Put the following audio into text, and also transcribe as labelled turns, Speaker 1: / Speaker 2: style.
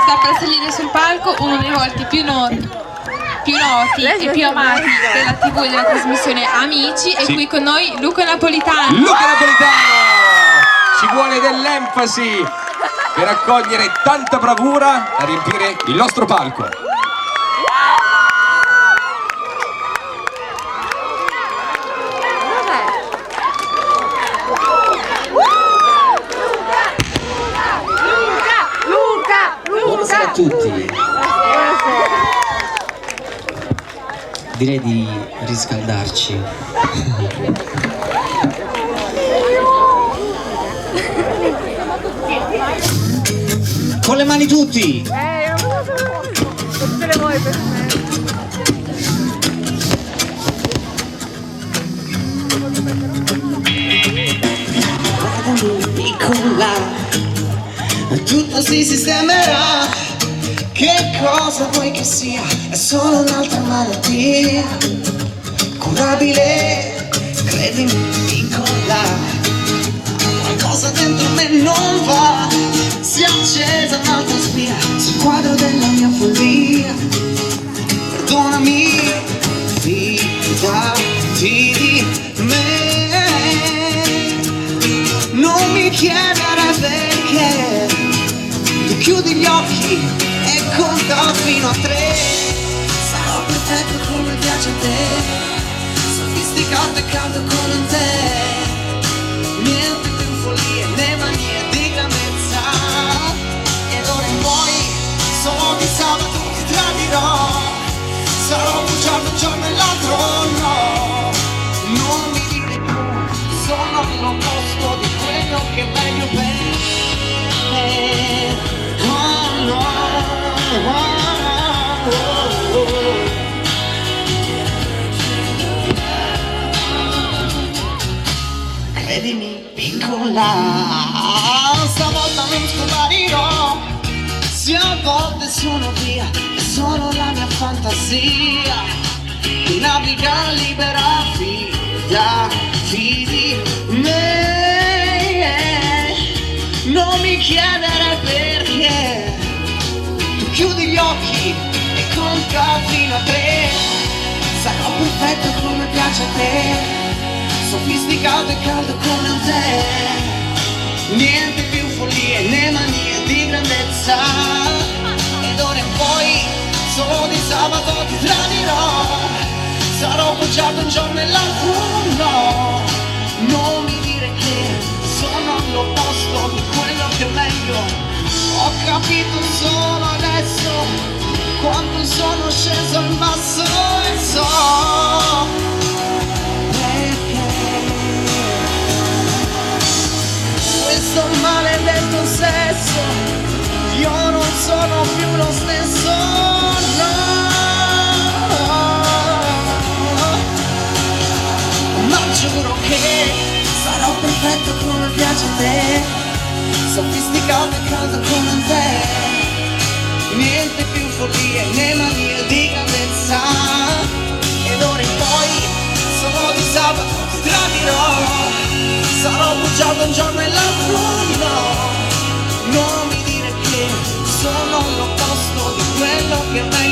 Speaker 1: sta per salire sul palco uno dei volti più noti e più amati della TV e della trasmissione Amici. È qui con noi Luca Napolitano.
Speaker 2: Luca Napolitano! Ci vuole dell'enfasi per accogliere tanta bravura a riempire il nostro palco.
Speaker 3: Buonasera a tutti. Direi di riscaldarci. Con le mani tutti.
Speaker 4: Tutte le voi per me.
Speaker 3: Piccola, tutto si sistemerà. Che cosa vuoi che sia? È solo un'altra malattia curabile, credimi piccola. Qualcosa dentro me non va, si è accesa un'altra spia sul quadro della mia follia. Perdonami, fidati di me. Non mi chiedere perché, tu chiudi gli occhi e conta fino a 3. Sarò perfetto come piace a te, sofisticato e caldo come te. Niente più follie né manie di grandezza. E d'ora in poi, solo di sabato ti tradirò. Sarò bugiardo un giorno e l'altro no. Non mi dire più, sono l'opposto di quello che è meglio per me. Oh no, oh, oh, oh. Credimi piccola, stavolta non scomparirò. Se a volte sono via, è solo la mia fantasia che naviga libera, fidati di me. Non mi chiedere perché, tu chiudi gli occhi e conta fino a 3. Sarò perfetto come piace a te, sofisticato e caldo come te. Niente più follie né manie di grandezza. E d'ora in poi, solo di sabato ti tradirò. Sarò bugiardo un giorno e l'altro no. Non mi dire che sono l'opposto di quello che è meglio. Ho capito solo adesso quanto sono sceso in basso e so perché questo maledetto sesso, io non sono più lo stesso, no. Ma giuro che sarò perfetto come piace a te, sofisticato e caldo come te. Niente più follie né manie di grandezza. E d'ora in poi, solo di sabato ti tradirò. Sarò bugiardo un giorno e l'altro no. Non mi dire che sono l'opposto di quello che è meglio.